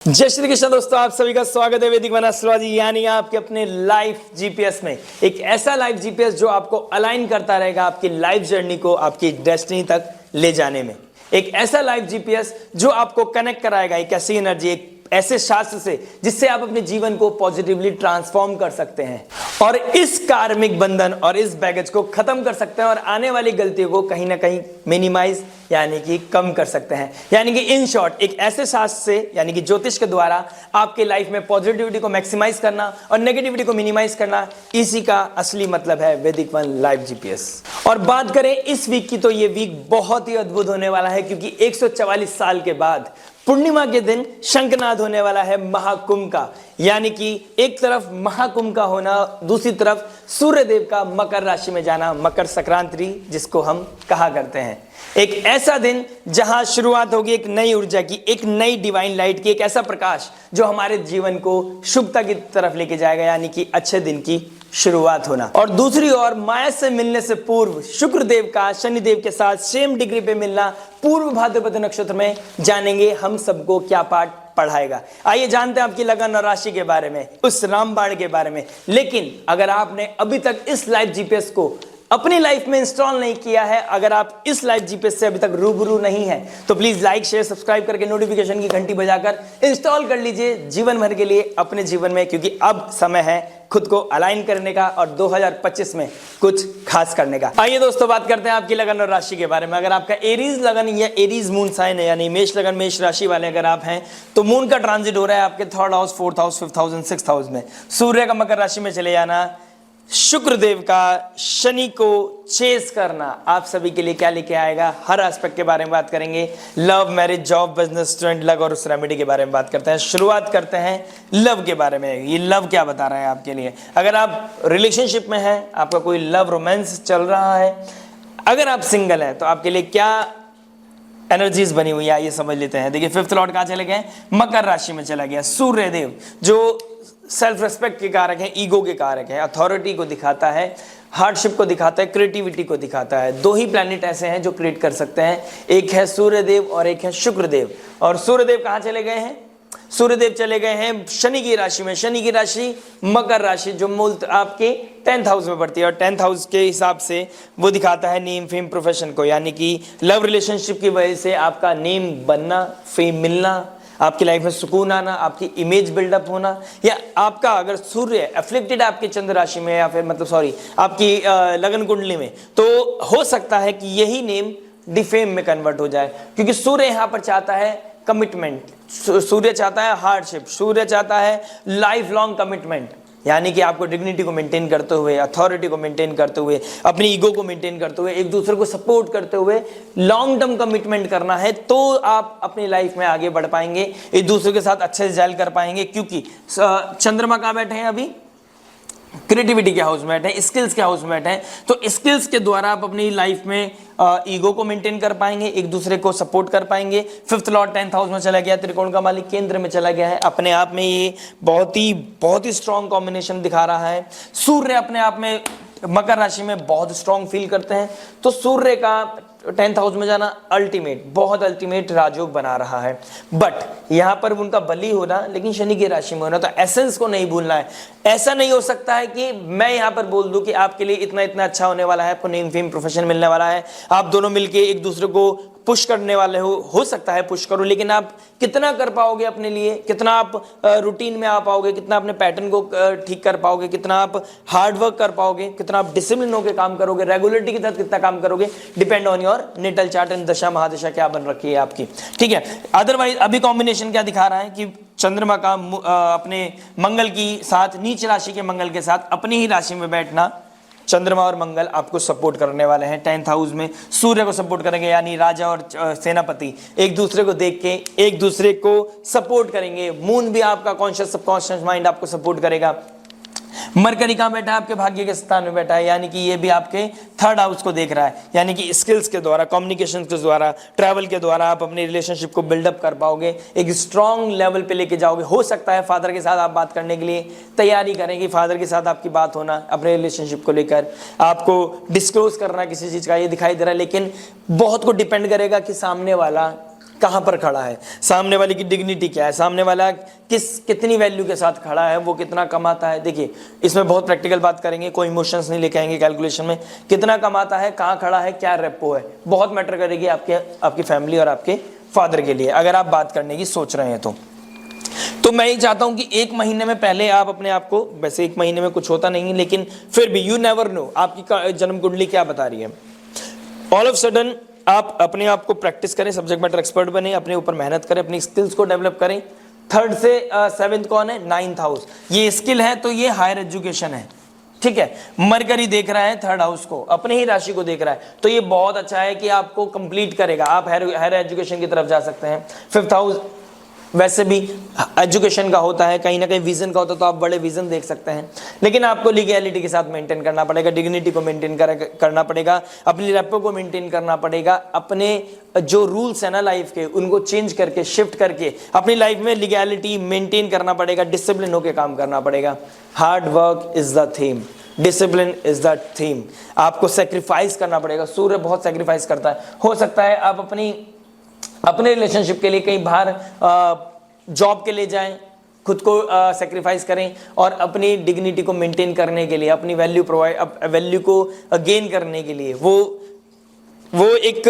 जय श्री कृष्ण दोस्तों, आप सभी का स्वागत है वैदिक वन एस्ट्रोलॉजी यानी आपके अपने लाइफ जीपीएस में। एक ऐसा लाइफ जीपीएस जो आपको अलाइन करता रहेगा आपकी लाइफ जर्नी को आपकी डेस्टिनी तक ले जाने में। एक ऐसा लाइफ जीपीएस जो आपको कनेक्ट कराएगा एक ऐसी एनर्जी, एक ऐसे शास्त्र से जिससे आप अपने जीवन को पॉजिटिवली ट्रांसफॉर्म कर सकते हैं और इस कार्मिक बंधन और इस बैगेज को खत्म कर सकते हैं और आने वाली गलतियों को कहीं ना कहीं मिनिमाइज यानी कि कम कर सकते हैं। यानी कि इन शॉर्ट एक ऐसे शास्त्र से यानी कि ज्योतिष के द्वारा आपके लाइफ में पॉजिटिविटी को मैक्सिमाइज करना और नेगेटिविटी को मिनिमाइज करना, इसी का असली मतलब है वैदिक वन लाइफ जीपीएस। और बात करें इस वीक की, तो ये वीक बहुत ही अद्भुत होने वाला है क्योंकि 144 साल के बाद पूर्णिमा के दिन शंखनाद होने वाला है महाकुंभ का। यानी कि एक तरफ महाकुंभ का होना, दूसरी तरफ सूर्यदेव का मकर राशि में जाना, मकर संक्रांति जिसको हम कहा करते हैं। एक ऐसा दिन जहां शुरुआत होगी एक नई ऊर्जा की, एक नई डिवाइन लाइट की, एक ऐसा प्रकाश जो हमारे जीवन को शुभता की तरफ लेके जाएगा, यानी कि अच्छे दिन की शुरुआत होना। और दूसरी ओर माया से मिलने से पूर्व शुक्रदेव का शनिदेव के साथ सेम डिग्री पे मिलना पूर्व भाद्रपद नक्षत्र में, जानेंगे हम सबको क्या पाठ पढ़ाएगा। आइए जानते हैं आपकी लगन और राशि के बारे में, उस रामबाण के बारे में। लेकिन अगर आपने अभी तक इस लाइफ जीपीएस को अपनी लाइफ में इंस्टॉल नहीं किया है, अगर आप इस लाइफ जीपीएस से अभी तक रूबरू नहीं है, तो प्लीज लाइक शेयर सब्सक्राइब करके नोटिफिकेशन की घंटी बजाकर इंस्टॉल कर लीजिए जीवन भर के लिए अपने जीवन में, क्योंकि अब समय है खुद को अलाइन करने का और 2025 में कुछ खास करने का। आइए दोस्तों बात करते हैं आपकी लगन और राशि के बारे में। अगर आपका एरीज लगन या एरीज मून साइन है यानी मेष लगन मेष राशि वाले अगर आप हैं, तो मून का ट्रांजिट हो रहा है आपके 3rd house 4th house 5th house and 6th house में। सूर्य का मकर राशि में चले जाना, शुक्रदेव का शनि को चेस करना आप सभी के लिए क्या लेके आएगा, हर एस्पेक्ट के बारे में बात करेंगे। Love, marriage, job, business, student लग और उस रेमेडी के बारे में बात करते हैं। शुरुआत करते हैं लव के बारे में। ये लव क्या बता रहा है आपके लिए। अगर आप रिलेशनशिप में हैं, आपका कोई लव रोमांस चल रहा है, अगर आप सिंगल हैं तो आपके लिए क्या एनर्जीज बनी हुई है ये समझ लेते हैं। देखिए 5th लॉर्ड कहाँ चले गए, मकर राशि में चला गया। सूर्यदेव जो सेल्फ रेस्पेक्ट के कारक हैं, ईगो के कारक हैं, अथॉरिटी को दिखाता है, हार्डशिप को दिखाता है, क्रिएटिविटी को दिखाता है। दो ही प्लैनेट ऐसे हैं जो क्रिएट कर सकते हैं, एक है सूर्यदेव और एक है शुक्रदेव। और सूर्यदेव कहाँ चले गए हैं, सूर्यदेव चले गए हैं शनि की राशि में। शनि की राशि मकर राशि जो मूल आपके 10th हाउस में पड़ती है और 10th हाउस के हिसाब से वो दिखाता है नेम फेम प्रोफेशन को, यानी कि लव रिलेशनशिप की वजह से आपका नेम बनना, फेम मिलना, आपकी लाइफ में सुकून आना, आपकी इमेज बिल्डअप होना, या आपका अगर सूर्य एफ्लिक्टेड आपकी चंद्र राशि में या फिर आपकी लगन कुंडली में, तो हो सकता है कि यही नेम डिफेम में कन्वर्ट हो जाए, क्योंकि सूर्य यहाँ पर चाहता है कमिटमेंट, सूर्य चाहता है हार्डशिप, सूर्य चाहता है लाइफ लॉन्ग कमिटमेंट, यानी कि आपको डिग्निटी को मेंटेन करते हुए, अथॉरिटी को मेंटेन करते हुए, अपनी ईगो को मेंटेन करते हुए, एक दूसरे को सपोर्ट करते हुए लॉन्ग टर्म कमिटमेंट करना है, तो आप अपनी लाइफ में आगे बढ़ पाएंगे, एक दूसरे के साथ अच्छे से जेल कर पाएंगे। क्योंकि चंद्रमा कहाँ बैठे हैं अभी, क्रिएटिविटी के हाउस में बैठे हैं, स्किल्स के हाउस में बैठे हैं, तो स्किल्स के द्वारा आप अपनी लाइफ में ईगो को मेंटेन कर पाएंगे, एक दूसरे को सपोर्ट कर पाएंगे। 5th लॉर्ड 10th हाउस में चला गया, त्रिकोण का मालिक केंद्र में चला गया है। अपने आप में ये बहुत ही स्ट्रॉन्ग कॉम्बिनेशन दिखा रहा है। सूर्य अपने आप में मकर राशि में बहुत स्ट्रॉन्ग फील करते हैं, तो सूर्य का 10th हाउस में जाना अल्टीमेट, बहुत अल्टीमेट राजयोग बना रहा है। बट यहां पर उनका बली होना, लेकिन शनि की राशि में होना, तो एसेंस को नहीं भूलना है। ऐसा नहीं हो सकता है कि मैं यहां पर बोल दूं कि आपके लिए इतना इतना अच्छा होने वाला है, आपको नेम फेम प्रोफेशन मिलने वाला है, आप दोनों मिलके एक दूसरे को पुश करने वाले हो सकता है पुश करो, लेकिन आप कितना कर पाओगे अपने लिए, कितना आप रूटीन में आ पाओगे, कितना अपने पैटर्न को ठीक कर पाओगे, कितना आप हार्ड वर्क कर पाओगे, कितना आप डिसिप्लिन होकर काम करोगे, रेगुलरिटी के साथ कितना काम करोगे, depend on your natal chart and दशा महादशा क्या बन रखी है आपकी, ठीक है। अदरवाइज अभी कॉम्बिनेशन क्या दिखा रहा है कि चंद्रमा का अपने मंगल की साथ, नीच राशि के मंगल के साथ अपनी ही राशि में बैठना, चंद्रमा और मंगल आपको सपोर्ट करने वाले हैं। 10th हाउस में सूर्य को सपोर्ट करेंगे, यानी राजा और सेनापति एक दूसरे को देख के एक दूसरे को सपोर्ट करेंगे। मून भी आपका कॉन्शियस सबकॉन्शियस माइंड आपको सपोर्ट करेगा। मरकरी कहाँ बैठा है, आपके भाग्य के स्थान में बैठा है, यानी कि ये भी आपके 3rd हाउस को देख रहा है, यानी कि स्किल्स के द्वारा, कम्युनिकेशन के द्वारा, ट्रैवल के द्वारा आप अपनी रिलेशनशिप को बिल्डअप कर पाओगे, एक स्ट्रॉन्ग लेवल पे लेके जाओगे। हो सकता है फादर के साथ आप बात करने के लिए तैयारी करेंगे, फादर के साथ आपकी बात होना, अपने रिलेशनशिप को लेकर आपको डिस्क्लोज करना किसी चीज़ का, ये दिखाई दे रहा है। लेकिन बहुत को डिपेंड करेगा कि सामने वाला कहाँ पर खड़ा है, सामने वाले की डिग्निटी क्या है, सामने वाला कितनी वैल्यू के साथ खड़ा है, वो कितना कमाता है। देखिए इसमें बहुत प्रैक्टिकल बात करेंगे, कोई इमोशंस नहीं लेके आएंगे कैलकुलेशन में। कितना कमाता है, कहाँ खड़ा है, क्या रेपो है, बहुत मैटर करेगी आपकी फैमिली और आपके फादर के लिए, अगर आप बात करने की सोच रहे हैं तो मैं ही चाहता हूं कि एक महीने में पहले आप अपने आप को, वैसे एक महीने में कुछ होता नहीं, लेकिन फिर भी यू नेवर नो आपकी जन्म कुंडली क्या बता रही है। ऑल ऑफ सडन आप अपने आप को प्रैक्टिस करें, सब्जेक्ट मैटर एक्सपर्ट बने, अपने ऊपर मेहनत करें, अपनी स्किल्स को डेवलप करें। 3rd से 7th कौन है, 9th हाउस, ये स्किल है तो ये हायर एजुकेशन है, ठीक है। मरकरी देख रहा है 3rd हाउस को, अपने ही राशि को देख रहा है, तो ये बहुत अच्छा है कि आपको कंप्लीट करेगा, आप हायर एजुकेशन की तरफ जा सकते हैं। 5th हाउस वैसे भी एजुकेशन का होता है, कहीं ना कहीं विजन का होता है, तो आप बड़े विजन देख सकते हैं, लेकिन आपको लीगैलिटी के साथ मेंटेन करना पड़ेगा, डिग्निटी को मेंटेन करना पड़ेगा, अपनी रेपो को मेंटेन करना पड़ेगा, अपने जो रूल्स है ना लाइफ के उनको चेंज करके, शिफ्ट करके अपनी लाइफ में लीगैलिटी मेंटेन करना पड़ेगा, डिसिप्लिन होकर काम करना पड़ेगा। Hard work is the theme, discipline is the theme. आपको सेक्रीफाइस करना पड़ेगा, सूर्य बहुत सेक्रीफाइस करता है। हो सकता है आप अपने रिलेशनशिप के लिए कहीं बाहर जॉब के लिए जाएं, खुद को सेक्रीफाइस करें, और अपनी डिग्निटी को मेंटेन करने के लिए, अपनी वैल्यू को गेन करने के लिए, वो एक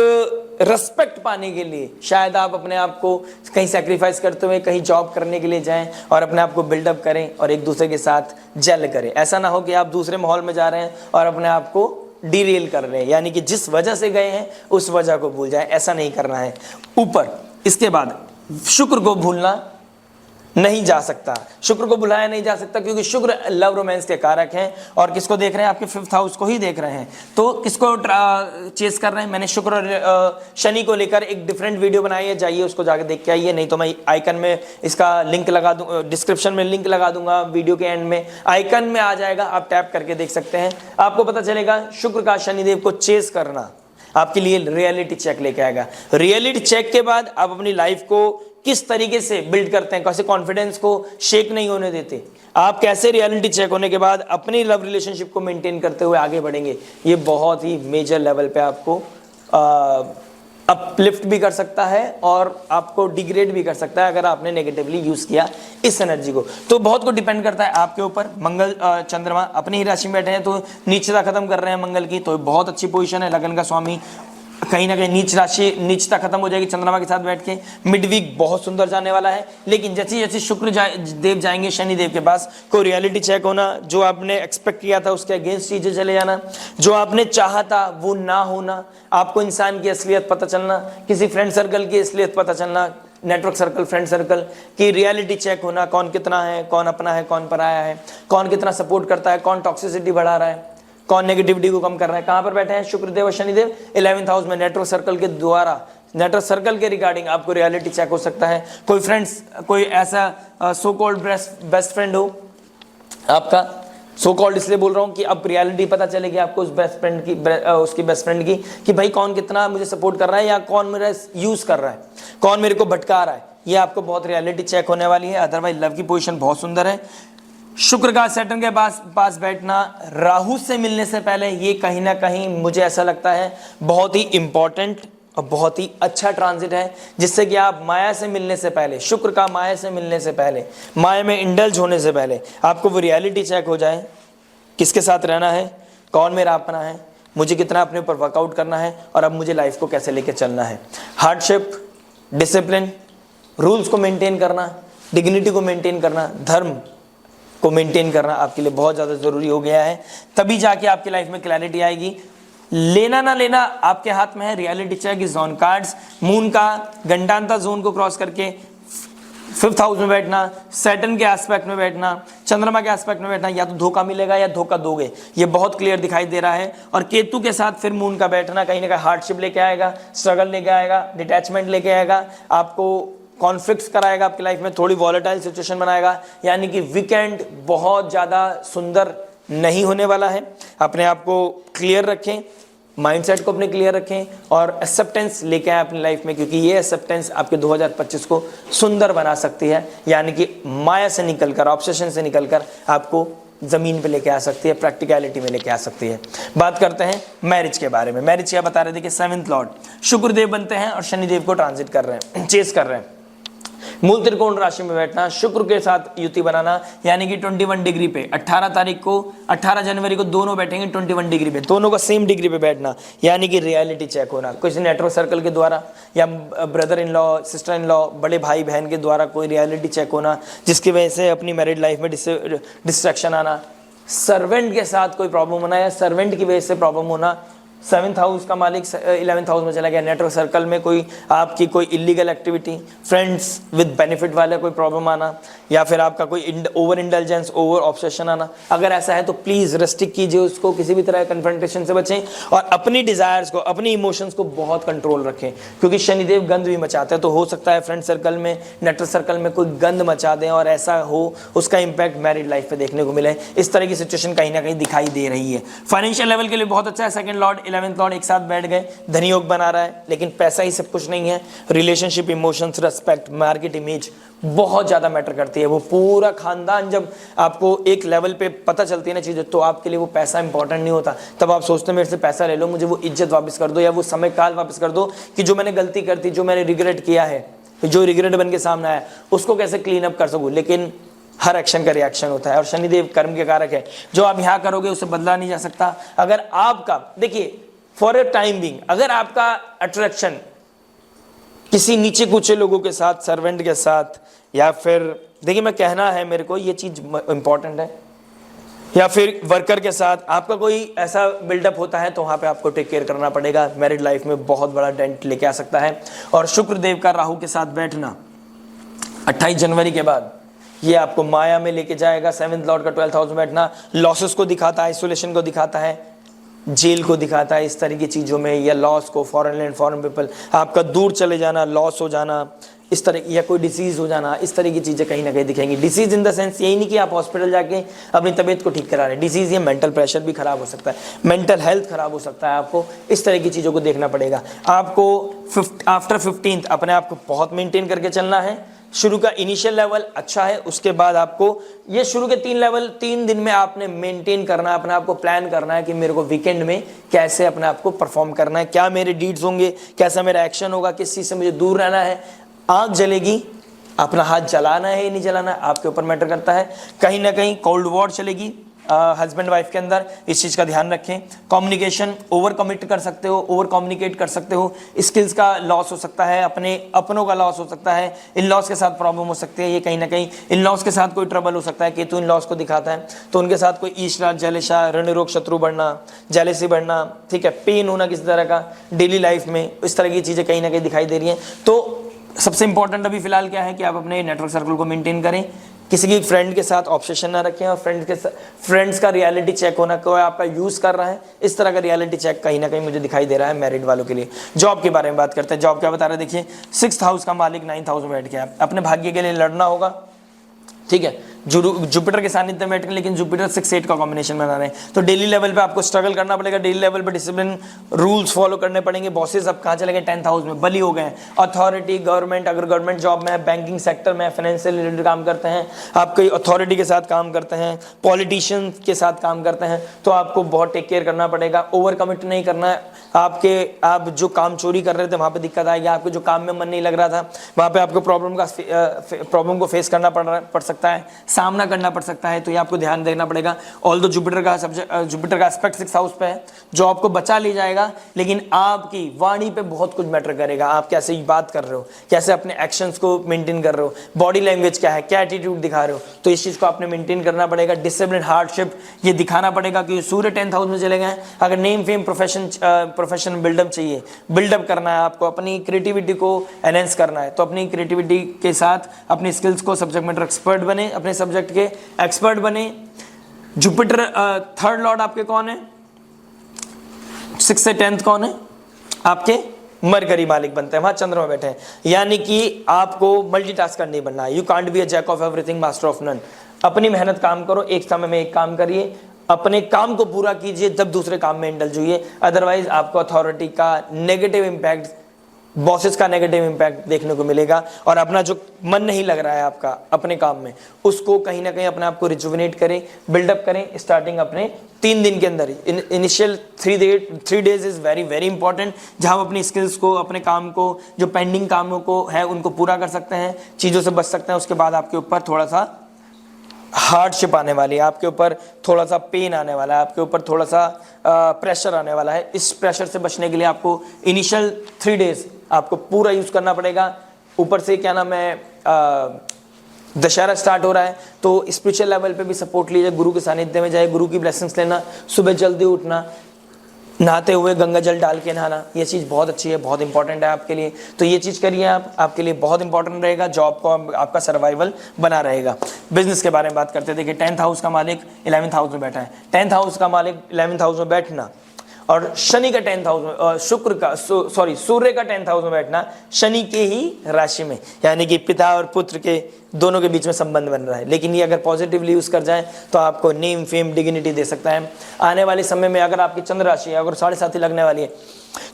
रेस्पेक्ट पाने के लिए शायद आप अपने आप को कहीं सेक्रीफाइस करते हुए कहीं जॉब करने के लिए जाएं और अपने आप को बिल्डअप करें और एक दूसरे के साथ जेल करें। ऐसा ना हो कि आप दूसरे माहौल में जा रहे हैं और अपने आप को डीरेल कर रहे हैं, यानी कि जिस वजह से गए हैं उस वजह को भूल जाए, ऐसा नहीं करना है। ऊपर इसके बाद शुक्र को भूलना नहीं जा सकता, शुक्र को भुलाया नहीं जा सकता, क्योंकि शुक्र लव रोमांस के कारक हैं, और किसको देख रहे हैं, आपके 5th हाउस को ही देख रहे हैं। तो किसको चेस कर रहे हैं, मैंने शुक्र और शनि को लेकर एक डिफरेंट वीडियो बनाई है, जाइए उसको जाकर देख के आइए, नहीं तो मैं आइकन में इसका लिंक लगा दूं, डिस्क्रिप्शन में लिंक लगा दूंगा, वीडियो के एंड में आइकन में आ जाएगा, आप टैप करके देख सकते हैं। आपको पता चलेगा शुक्र का शनिदेव को चेस करना आपके लिए रियलिटी चेक लेके आएगा। रियलिटी चेक के बाद आप अपनी लाइफ को किस तरीके से बिल्ड करते हैं, कैसे कॉन्फिडेंस को शेक नहीं होने देते, आप कैसे रियलिटी चेक होने के बाद अपनी लव रिलेशनशिप को मेंटेन करते हुए आगे बढ़ेंगे, ये बहुत ही मेजर लेवल पे आपको अपलिफ्ट भी कर सकता है और आपको डिग्रेड भी कर सकता है अगर आपने नेगेटिवली यूज किया इस एनर्जी को। तो बहुत को डिपेंड करता है आपके ऊपर। मंगल चंद्रमा अपनी ही राशि में बैठे हैं, तो नीचता खत्म कर रहे हैं मंगल की, तो बहुत अच्छी पोजीशन है। लगन का स्वामी कहीं ना कहीं नीचता खत्म हो जाएगी चंद्रमा के साथ बैठ के। मिड वीक बहुत सुंदर जाने वाला है, लेकिन जैसे जैसे शुक्र देव जाएंगे शनि देव के पास, कोई रियलिटी चेक होना, जो आपने एक्सपेक्ट किया था उसके अगेंस्ट चीजें चले जाना, जो आपने चाहा था वो ना होना, आपको इंसान की असलियत पता चलना, किसी फ्रेंड सर्कल की असलियत पता चलना, नेटवर्क सर्कल, फ्रेंड सर्कल की रियलिटी चेक होना, कौन कितना है, कौन अपना है, कौन पराया है, कौन कितना सपोर्ट करता है, कौन टॉक्सिसिटी बढ़ा रहा है, कौन नेगेटिविटी को कम कर रहा है। कहां पर बैठे हैं शुक्रदेव और शनिदेव, 11th हाउस में। नेटवर्क सर्कल के द्वारा, नेटवर्क सर्कल के रिगार्डिंग आपको रियलिटी चेक हो सकता है। कोई फ्रेंड्स, कोई ऐसा सो कॉल्ड बेस्ट फ्रेंड हो आपका, सो कॉल्ड इसलिए बोल रहा हूं कि अब रियलिटी पता चलेगी आपको उस बेस्ट फ्रेंड की, उसकी बेस्ट फ्रेंड की, कि भाई कौन कितना मुझे सपोर्ट कर रहा है या कौन मेरा यूज कर रहा है, कौन मेरे को भटका रहा है, ये आपको बहुत रियलिटी चेक होने वाली है। अदरवाइज लव की पोजीशन बहुत सुंदर है। शुक्र का सैटर्न के पास बैठना राहु से मिलने से पहले, ये कहीं ना कहीं मुझे ऐसा लगता है बहुत ही इंपॉर्टेंट और बहुत ही अच्छा ट्रांजिट है, जिससे कि आप माया से मिलने से पहले, शुक्र का माया से मिलने से पहले, माया में इंडल्ज होने से पहले आपको वो रियलिटी चेक हो जाए, किसके साथ रहना है, कौन मेरा अपना है, मुझे कितना अपने ऊपर वर्कआउट करना है, और अब मुझे लाइफ को कैसे लेकर चलना है। हार्डशिप, डिसिप्लिन, रूल्स को मेंटेन करना, डिग्निटी को मेंटेन करना, धर्म को मेंटेन करना आपके लिए बहुत ज़्यादा ज़रूरी हो गया है। तभी जाके आपकी लाइफ में क्लैरिटी आएगी। लेना ना लेना आपके हाथ में है। Reality check is on cards. Moon का गंडांता जोन को क्रॉस करके 5th हाउस में बैठना, सैटर्न के एस्पेक्ट में बैठना, चंद्रमा के एस्पेक्ट में बैठना, या तो धोखा मिलेगा या धोखा दोगे, ये बहुत क्लियर दिखाई दे रहा है। और केतु के साथ फिर मून का बैठना कहीं ना कहीं हार्डशिप लेके आएगा, स्ट्रगल लेके आएगा, डिटैचमेंट लेके आएगा, आपको कॉन्फ्लिक्ट्स कराएगा आपकी लाइफ में, थोड़ी वॉलेटाइल सिचुएशन बनाएगा। यानी कि वीकेंड बहुत ज़्यादा सुंदर नहीं होने वाला है। अपने आप को क्लियर रखें, माइंडसेट को अपने क्लियर रखें, और एक्सेप्टेंस लेके आए अपनी लाइफ में, क्योंकि ये एक्सेप्टेंस आपके 2025 को सुंदर बना सकती है। यानी कि माया से निकलकर, ऑब्सेशन से निकलकर आपको जमीन पे लेके आ सकती है, प्रैक्टिकलिटी में लेके आ सकती है। बात करते हैं मैरिज के बारे में। मैरिज क्या बता रहे थे कि 7th लॉर्ड शुक्रदेव बनते हैं और शनिदेव को ट्रांजिट कर रहे हैं, चेस कर रहे हैं। मूल त्रिकोण राशि में बैठना, शुक्र के साथ युति बनाना, यानी कि 21 डिग्री पे 18 जनवरी को दोनों बैठेंगे 21 डिग्री पे, दोनों का सेम डिग्री पे बैठना, यानी कि रियलिटी चेक होना, किसी नेटवर्क सर्कल के द्वारा या brother in law, sister in law, बड़े भाई बहन के द्वारा कोई रियलिटी चेक होना, जिसकी वजह से अपनी मैरिड लाइफ में डिस्ट्रैक्शन आना, सर्वेंट के साथ कोई प्रॉब्लम होना या सर्वेंट की वजह से प्रॉब्लम होना। 7th हाउस का मालिक 11th हाउस में चला गया, नेटवर्क सर्कल में कोई आपकी कोई illegal activity, friends with benefit वाला कोई प्रॉब्लम आना, या फिर आपका कोई ओवर इंटेलिजेंस, ओवर ऑब्सेशन आना। अगर ऐसा है तो प्लीज़ रेस्ट्रिक्ट कीजिए उसको, किसी भी तरह कन्फ्रंटेशन से बचें और अपनी डिज़ायर्स को, अपनी इमोशंस को बहुत कंट्रोल रखें, क्योंकि शनिदेव गंद भी मचाते हैं। तो हो सकता है फ्रेंड सर्कल में, नेटवर्क सर्कल में कोई गंद मचा दें और ऐसा हो उसका इंपैक्ट मैरिड लाइफ पे देखने को मिले। इस तरह की सिचुएशन कहीं ना कहीं दिखाई दे रही है। फाइनेंशियल लेवल के लिए बहुत अच्छा है। 2nd लॉर्ड 11th लॉर्ड एक साथ बैठ गए, धनी योग बना रहा है, लेकिन पैसा ही सब कुछ नहीं है। Relationship, emotions, respect, market image बहुत ज़्यादा मैटर करती है। वो पूरा खानदान जब आपको एक लेवल पे पता चलती है ना चीज़ें, तो आपके लिए वो पैसा इंपॉर्टेंट नहीं होता। तब आप सोचते हैं मेरे से पैसा ले लो, मुझे वो इज्जत वापस कर दो या वो समय काल वापस कर दो कि जो मैंने गलती कर दी, जो मैंने रिग्रेट किया है, जो रिग्रेट बन के सामने आया, उसको कैसे क्लीन अप कर सकूँ। लेकिन हर एक्शन का रिएक्शन होता है और शनिदेव कर्म के कारक है। जो आप यहाँ करोगे उसे बदला नहीं जा सकता। अगर आपका, देखिए, फॉर ए टाइम बिंग, अगर आपका अट्रैक्शन किसी नीचे कुचे लोगों के साथ, सर्वेंट के साथ, या फिर देखिए मैं कहना है मेरे को ये चीज़ इंपॉर्टेंट है, या फिर वर्कर के साथ आपका कोई ऐसा बिल्डअप होता है, तो वहाँ पे आपको टेक केयर करना पड़ेगा। मैरिड लाइफ में बहुत बड़ा डेंट लेके आ सकता है। और शुक्रदेव का राहु के साथ बैठना 28 जनवरी के बाद ये आपको माया में लेके जाएगा। 7th लॉर्ड का 12th हाउस में बैठना लॉसेस को दिखाता है, आइसोलेशन को दिखाता है, जेल को दिखाता है, इस तरह की चीज़ों में, या लॉस को, फॉरेन लैंड, फॉरेन पीपल, आपका दूर चले जाना, लॉस हो जाना, इस तरह, या कोई डिसीज़ हो जाना, इस तरह की चीज़ें कहीं ना कहीं दिखेंगी। डिसीज़ इन द सेंस यही नहीं कि आप हॉस्पिटल जाके अपनी तबीयत को ठीक करा रहे हैं। डिसीज़ ये मेंटल प्रेशर भी खराब हो सकता है, मेंटल हेल्थ खराब हो सकता है। आपको इस तरह की चीज़ों को देखना पड़ेगा। आपको आफ्टर 15th अपने आप को बहुत मेंटेन करके चलना है। शुरू का इनिशियल लेवल अच्छा है, उसके बाद आपको ये शुरू के 3 दिन में आपने मेंटेन करना है, अपने आप को प्लान करना है कि मेरे को वीकेंड में कैसे अपने आप को परफॉर्म करना है, क्या मेरे डीड्स होंगे, कैसा मेरा एक्शन होगा, किस चीज़ से मुझे दूर रहना है। आग जलेगी, अपना हाथ जलाना है या नहीं जलाना है आपके ऊपर मैटर करता है। कहीं ना कहीं कोल्ड वॉर चलेगी हस्बैंड वाइफ के अंदर, इस चीज़ का ध्यान रखें। कम्युनिकेशन, ओवर कमिट कर सकते हो, ओवर कम्युनिकेट कर सकते हो, स्किल्स का लॉस हो सकता है, अपनों का लॉस हो सकता है, इन लॉस के साथ प्रॉब्लम हो सकती है। ये कहीं ना कहीं इन लॉस के साथ कोई ट्रबल हो सकता है कि तू इन लॉस को दिखाता है, तो उनके साथ कोई ईर्ष्या, जलेशा, ऋण रोग, शत्रु बढ़ना, जेलेसी बढ़ना, ठीक है, पेन होना किसी तरह का डेली लाइफ में, इस तरह की चीज़ें कहीं ना कहीं दिखाई दे रही हैं। तो सबसे इंपॉर्टेंट अभी फिलहाल क्या है कि आप अपने नेटवर्क सर्कल को मेंटेन करें, किसी की फ्रेंड के साथ ऑब्सेशन ना रखें, और फ्रेंड्स का रियलिटी चेक होना, कोई आपका यूज़ कर रहा है, इस तरह का रियलिटी चेक कहीं ना कहीं मुझे दिखाई दे रहा है मैरिड वालों के लिए। जॉब के बारे में बात करते हैं। जॉब क्या बता रहे हैं, देखिए 6th हाउस का मालिक 9th हाउस में बैठ गया। अपने भाग्य के लिए लड़ना होगा, ठीक है, जुपिटर के सानिध्य में बैठ के, लेकिन जुपिटर 6-8 का कॉम्बिनेशन बना रहे हैं, तो डेली लेवल पे आपको स्ट्रगल करना पड़ेगा। डेली लेवल पे डिसिप्लिन, रूल्स फॉलो करने पड़ेंगे। बॉसेस अब कहाँ चले गए, 10th हाउस में बली हो गए हैं। अथॉरिटी, गवर्नमेंट, अगर गवर्नमेंट जॉब में है, बैंकिंग सेक्टर में, फाइनेंशियल रिलेटेड काम करते हैं, आप कोई अथॉरिटी के साथ काम करते हैं, पॉलिटिशियन के साथ काम करते हैं, तो आपको बहुत टेक केयर करना पड़ेगा। ओवर कमिट नहीं करना है। आप जो काम चोरी कर रहे थे वहाँ पे दिक्कत आएगी, आपको जो काम में मन नहीं लग रहा था वहाँ पे आपको प्रॉब्लम को फेस करना पड़ सकता है, सामना करना पड़ सकता है, तो ये आपको ध्यान देना पड़ेगा। ऑल्दो जुपिटर का एस्पेक्ट 6th हाउस पे है, जो आपको बचा ले जाएगा, लेकिन आपकी वाणी पे बहुत कुछ मैटर करेगा। आप कैसे बात कर रहे हो, कैसे अपने एक्शंस को मेंटेन कर रहे हो, बॉडी लैंग्वेज क्या है, क्या एटीट्यूड दिखा रहे हो, तो इस चीज़ को आपने मेंटेन करना पड़ेगा। डिसिप्लिन, हार्डशिप, ये दिखाना पड़ेगा कि सूर्य 10th हाउस में चले गए। अगर नेम फेम प्रोफेशन बिल्डअप चाहिए, बिल्डअप करना है, आपको अपनी क्रिएटिविटी को एनहेंस करना है, तो अपनी क्रिएटिविटी के साथ अपनी स्किल्स को, सब्जेक्ट मैटर एक्सपर्ट बने, अपने सब्जेक्ट के एक्सपर्ट बने। जुपिटर 3rd लॉर्ड आपके कौन है, 6 से 10th कौन है आपके, मरकरी मालिक बनते हैं, वहां चंद्रमा बैठे हैं, यानी कि आपको मल्टीटास्कर नहीं बनना है। You can't be a jack of everything, master of none. अपनी मेहनत काम करो, एक समय में एक काम करिए, अपने काम को पूरा कीजिए, जब दूसरे काम में इंडल्ज हुई। अदरवाइज आपको अथॉरिटी का नेगेटिव इम्पैक्ट बॉसेस का नेगेटिव इंपैक्ट देखने को मिलेगा, और अपना जो मन नहीं लग रहा है आपका अपने काम में, उसको कहीं ना कहीं अपने आप को रिजुविनेट करें, बिल्डअप करें स्टार्टिंग अपने 3 दिन के अंदर ही। Initial 3 days is very very important, जहां हम अपनी स्किल्स को, अपने काम को, जो पेंडिंग कामों को है उनको पूरा कर सकते हैं, चीज़ों से बच सकते हैं। उसके बाद आपके ऊपर थोड़ा सा हार्डशिप आने वाली है, आपके ऊपर थोड़ा सा पेन आने वाला है, आपके ऊपर थोड़ा सा प्रेशर आने वाला है। इस प्रेशर से बचने के लिए आपको इनिशियल 3 डेज आपको पूरा यूज़ करना पड़ेगा। ऊपर से क्या नाम है, दशहरा स्टार्ट हो रहा है, तो स्पिरिचुअल लेवल पे भी सपोर्ट लीजिए, गुरु के सानिध्य में जाए, गुरु की ब्लेसिंग्स लेना, सुबह जल्दी उठना, नहाते हुए गंगा जल डाल के नहाना, ये चीज़ बहुत अच्छी है, बहुत इंपॉर्टेंट है आपके लिए। तो ये चीज़ करिए आप, आपके लिए बहुत इंपॉर्टेंट रहेगा, जॉब को आपका सर्वाइवल बना रहेगा। बिजनेस के बारे में बात करते हैं। देखिए 10th हाउस का मालिक 11th हाउस में बैठा है। 10th हाउस का मालिक 11th हाउस में बैठना और शनि का 10th हाउस में, सूर्य का 10th हाउस में बैठना शनि के ही राशि में, यानी कि पिता और पुत्र के दोनों के बीच में संबंध बन रहा है। लेकिन ये अगर पॉजिटिवली यूज कर जाए तो आपको नेम, फेम, डिग्निटी दे सकता है। आने वाले समय में अगर आपकी चंद्र राशि है, अगर 7.5 लगने वाली है,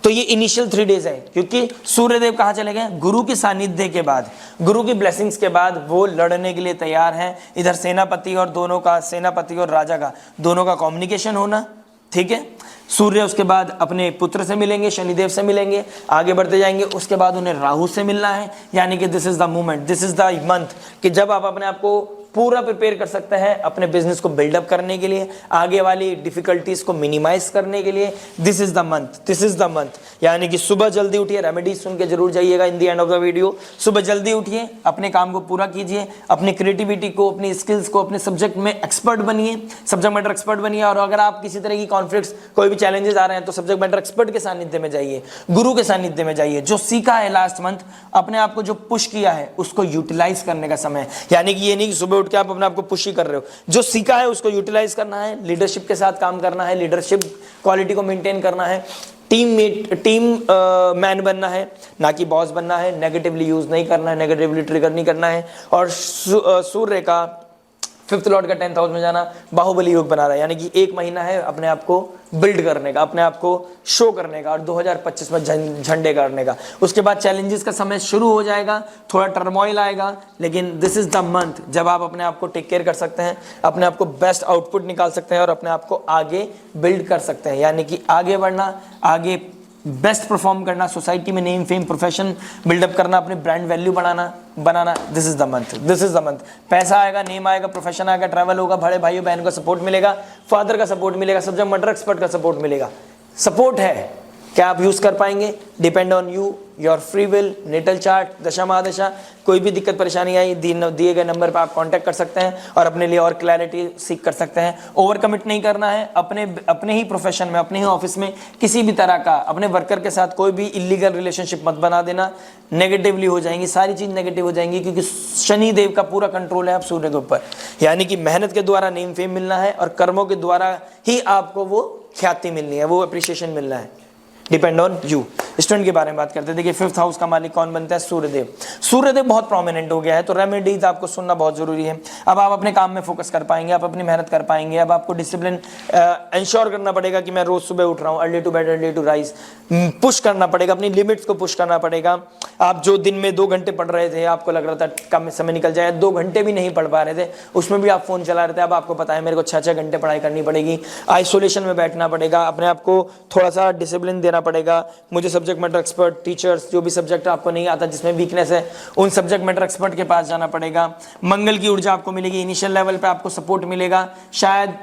तो ये इनिशियल 3 डेज है, क्योंकि सूर्यदेव कहाँ चले गए, गुरु के सानिध्य के बाद, गुरु की ब्लेसिंग्स के बाद वो लड़ने के लिए तैयार हैं। इधर सेनापति और दोनों का, सेनापति और राजा का दोनों का कम्युनिकेशन होना, ठीक है। सूर्य उसके बाद अपने पुत्र से मिलेंगे, शनिदेव से मिलेंगे, आगे बढ़ते जाएंगे। उसके बाद उन्हें राहु से मिलना है, यानी कि this is the moment, this is the month कि जब आप अपने आप को पूरा प्रिपेयर कर सकते हैं अपने बिजनेस को बिल्डअप करने के लिए, आगे वाली डिफिकल्टीज को मिनिमाइज करने के लिए। This is the month, this is the month, यानी कि सुबह जल्दी उठिए, रेमेडीज सुन के जरूर जाइएगा in the end of the video. सुबह जल्दी उठिए, अपने काम को पूरा कीजिए, अपनी क्रिएटिविटी को, अपनी स्किल्स को, अपने सब्जेक्ट में एक्सपर्ट बनिए, सब्जेक्ट मैटर एक्सपर्ट बनिए। और अगर आप किसी तरह की कॉन्फ्लिक्ट्स, कोई भी चैलेंजेस आ रहे हैं, तो सब्जेक्ट मैटर एक्सपर्ट के सानिध्य में जाइए, गुरु के सानिध्य में जाइए। जो सीखा है लास्ट मंथ, अपने आप को जो पुश किया है उसको यूटिलाइज करने का समय है। यानी कि ये नहीं कि सुबह उठ के आप अपने आप को पुश ही कर रहे हो, जो सीखा है उसको यूटिलाइज करना है, लीडरशिप के साथ काम करना है, लीडरशिप क्वालिटी को मेंटेन करना है, टीम मैन बनना है, ना कि बॉस बनना है। नेगेटिवली यूज नहीं करना है, नेगेटिवली ट्रिगर नहीं करना है। और सूर्य का 5th लॉर्ड का 10th हाउस में जाना बाहुबली योग बना रहा है, यानी कि 1 महीना है अपने आप को बिल्ड करने का, अपने आप को शो करने का, और 2025 में झंडे गाड़ने का। उसके बाद चैलेंजेस का समय शुरू हो जाएगा, थोड़ा टर्मोइल आएगा, लेकिन दिस इज द मंथ जब आप अपने आप को टेक केयर कर सकते हैं, अपने आप को बेस्ट आउटपुट निकाल सकते हैं और अपने आप को आगे बिल्ड कर सकते हैं, यानी कि आगे बढ़ना, आगे बेस्ट परफॉर्म करना, सोसाइटी में नेम, फेम, प्रोफेशन बिल्डअप करना, अपने brand value banana. This is the month, this is the month. पैसा आएगा, नेम आएगा, प्रोफेशन आएगा, ट्रैवल होगा, बड़े भाइयों बहनों का सपोर्ट मिलेगा, फादर का सपोर्ट मिलेगा, सब्जेक्ट मैटर एक्सपर्ट का सपोर्ट मिलेगा। सपोर्ट है, क्या आप यूज कर पाएंगे, depend on you, your free will, natal chart, दशा महादशा। कोई भी दिक्कत परेशानी आई, दिए गए नंबर पर आप कांटेक्ट कर सकते हैं और अपने लिए और क्लैरिटी सीख कर सकते हैं। ओवर कमिट नहीं करना है, अपने ही प्रोफेशन में, अपने ही ऑफिस में किसी भी तरह का अपने वर्कर के साथ कोई भी इलीगल रिलेशनशिप मत बना देना, नेगेटिवली हो जाएंगी, सारी चीज नेगेटिव हो जाएंगी, क्योंकि शनि देव का पूरा कंट्रोल है आप सूर्य के ऊपर। यानी कि मेहनत के द्वारा नेम फेम मिलना है और कर्मों के द्वारा ही आपको वो ख्याति मिलनी है, वो अप्रिसिएशन मिलना है, डिपेंड ऑन यू। स्टूडेंट के बारे में बात करते हैं। देखिए 5th हाउस का मालिक कौन बनता है, सूर्यदेव। सूर्यदेव बहुत प्रोमिनेंट हो गया है, तो रेमेडीज आपको सुनना बहुत जरूरी है। अब आप अपने काम में फोकस कर पाएंगे, आप अपनी मेहनत कर पाएंगे। अब आपको डिसिप्लिन इंश्योर करना पड़ेगा कि मैं रोज सुबह उठ रहा हूँ, early to bed early to rise, push करना पड़ेगा, अपनी लिमिट्स को पुश करना पड़ेगा। आप जो दिन में 2 घंटे पढ़ रहे थे, आपको लग रहा था कम समय निकल जाए, 2 घंटे भी नहीं पढ़ पा रहे थे, उसमें भी आप फोन चला रहे थे, अब आपको पता है मेरे को 6-6 घंटे पढ़ाई करनी पड़ेगी, आइसोलेशन में बैठना पड़ेगा, अपने आप को थोड़ा सा डिसिप्लिन देना पड़ेगा। मुझे सब्जेक्ट मैटर एक्सपर्ट, टीचर्स, जो भी सब्जेक्ट आपको नहीं आता, जिसमें वीकनेस है, उन सब्जेक्ट मैटर एक्सपर्ट के पास जाना पड़ेगा। मंगल की ऊर्जा आपको मिलेगी, इनिशियल लेवल पे आपको सपोर्ट मिलेगा। शायद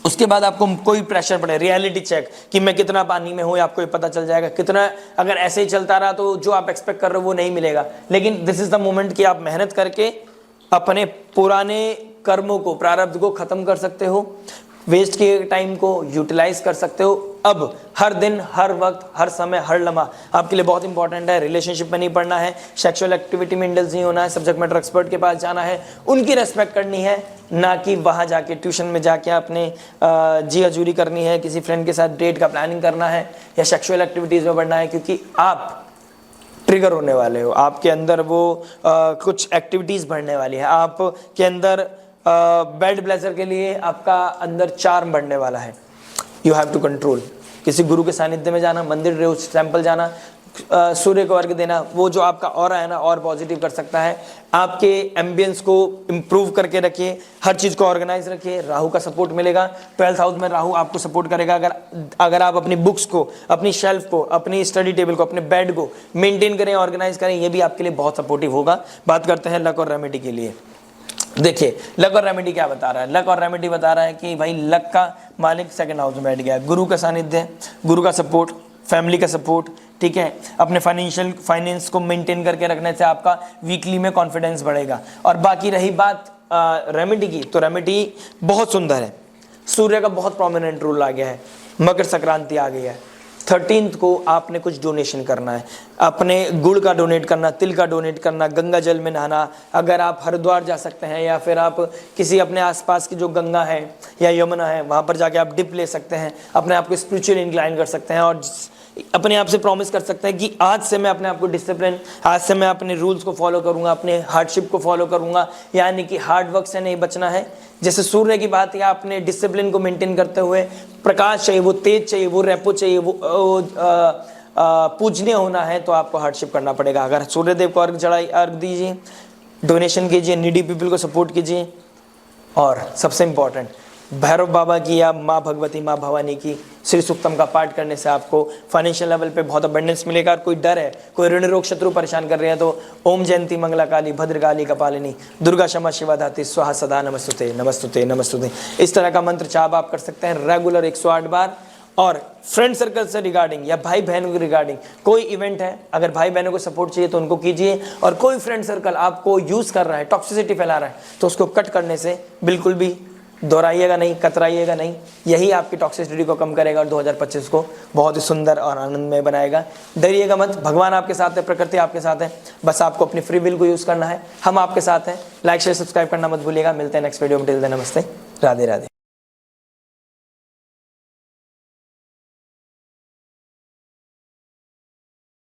उसके बाद आपको कोई प्रेशर पड़े, रियलिटी चेक कि मैं कितना पानी में हूँ, आपको ये पता चल जाएगा। कितना अगर ऐसे ही चलता रहा तो जो आप एक्सपेक्ट कर रहे हो वो नहीं मिलेगा। लेकिन दिस इज द मोमेंट कि आप मेहनत करके अपने पुराने कर्मों को, प्रारब्ध को खत्म कर सकते हो, वेस्ट के टाइम को यूटिलाइज कर सकते हो। अब हर दिन, हर वक्त, हर समय, हर लम्हा आपके लिए बहुत इंपॉर्टेंट है। रिलेशनशिप में नहीं पड़ना है, सेक्सुअल एक्टिविटी में इंडल्ज नहीं होना है, सब्जेक्ट मैटर एक्सपर्ट के पास जाना है, उनकी रेस्पेक्ट करनी है, ना कि वहाँ जाके ट्यूशन में जाके आपने जी हजूरी करनी है, किसी फ्रेंड के साथ डेट का प्लानिंग करना है या सेक्सुअल एक्टिविटीज़ में बढ़ना है, क्योंकि आप ट्रिगर होने वाले हो। आपके अंदर वो कुछ एक्टिविटीज़ बढ़ने वाली है, आपके अंदर बेड ब्लेजर के लिए आपका अंदर चार्म बढ़ने वाला है। You have to control. किसी गुरु के सानिध्य में जाना, मंदिर रोज टेंपल जाना, सूर्य को अर्घ देना वो जो आपका ऑरा है ना और पॉजिटिव कर सकता है। आपके एम्बियंस को इम्प्रूव करके रखिए, हर चीज़ को ऑर्गेनाइज रखिए। राहु का सपोर्ट मिलेगा, 12th हाउस में राहु आपको सपोर्ट करेगा। अगर आप अपनी बुक्स को, अपनी शेल्फ को, अपनी स्टडी टेबल को, अपने बेड को मेंटेन करें, ऑर्गेनाइज करें, ये भी आपके लिए बहुत सपोर्टिव होगा। बात करते हैं लक और रेमेडी के लिए। देखिए लक और रेमेडी क्या बता रहा है। लक और रेमेडी बता रहा है कि भाई लक का मालिक 2nd हाउस में बैठ गया है, गुरु का सानिध्य, गुरु का सपोर्ट, फैमिली का सपोर्ट, ठीक है। अपने फाइनेंस को मेंटेन करके रखने से आपका वीकली में कॉन्फिडेंस बढ़ेगा। और बाकी रही बात रेमेडी की, तो रेमेडी बहुत सुंदर है। सूर्य का बहुत प्रोमिनेंट रोल आ गया है, मकर संक्रांति आ गई है, 13th को आपने कुछ डोनेशन करना है, अपने गुड़ का डोनेट करना, तिल का डोनेट करना, गंगा जल में नहाना। अगर आप हरिद्वार जा सकते हैं या फिर आप किसी अपने आसपास की जो गंगा है या यमुना है वहाँ पर जाके आप डिप ले सकते हैं, अपने आप को स्पिरिचुअली इंक्लाइन कर सकते हैं और अपने आप से प्रॉमिस कर सकते हैं कि आज से मैं अपने आप को डिसिप्लिन, आज से मैं अपने रूल्स को फॉलो करूंगा, अपने हार्डशिप को फॉलो करूंगा, यानी कि हार्ड वर्क से नहीं बचना है। जैसे सूर्य की बात है, अपने डिसिप्लिन को मेंटेन करते हुए प्रकाश चाहिए, वो तेज चाहिए, वो रेपो चाहिए, वो पूजनीय होना है तो आपको हार्डशिप करना पड़ेगा। अगर सूर्यदेव को अर्घ दीजिए, डोनेशन कीजिए, नीडी पीपल को सपोर्ट कीजिए और सबसे इंपॉर्टेंट भैरव बाबा की या माँ भगवती, माँ भवानी की श्री सूक्तम का पाठ करने से आपको फाइनेंशियल लेवल पे बहुत अबंडेंस मिलेगा। और कोई डर है, कोई ऋण रोग शत्रु परेशान कर रहे हैं तो ओम जयंती मंगला काली भद्रकाली कपालिनी दुर्गा क्षमा शिवा धात्री स्वाहा सदा नमस्तुते नमस्तुते नमस्तुते, इस तरह का मंत्र जाप आप कर सकते हैं रेगुलर 108 बार। और फ्रेंड सर्कल से रिगार्डिंग या भाई बहनों के रिगार्डिंग कोई इवेंट है, अगर भाई बहनों को सपोर्ट चाहिए तो उनको कीजिए। और कोई फ्रेंड सर्कल आपको यूज कर रहा है, टॉक्सिसिटी फैला रहा है, तो उसको कट करने से बिल्कुल भी दोहराइएगा नहीं, कतराइएगा नहीं। यही आपकी टॉक्सिसिटी को कम करेगा और 2025 को बहुत ही सुंदर और आनंदमय बनाएगा। डरिएगा मत, भगवान आपके साथ है, प्रकृति आपके साथ है, बस आपको अपनी फ्री विल को यूज करना है। हम आपके साथ हैं। लाइक शेयर सब्सक्राइब करना मत भूलिएगा। मिलते हैं नेक्स्ट वीडियो में। टिल देन नमस्ते, राधे राधे।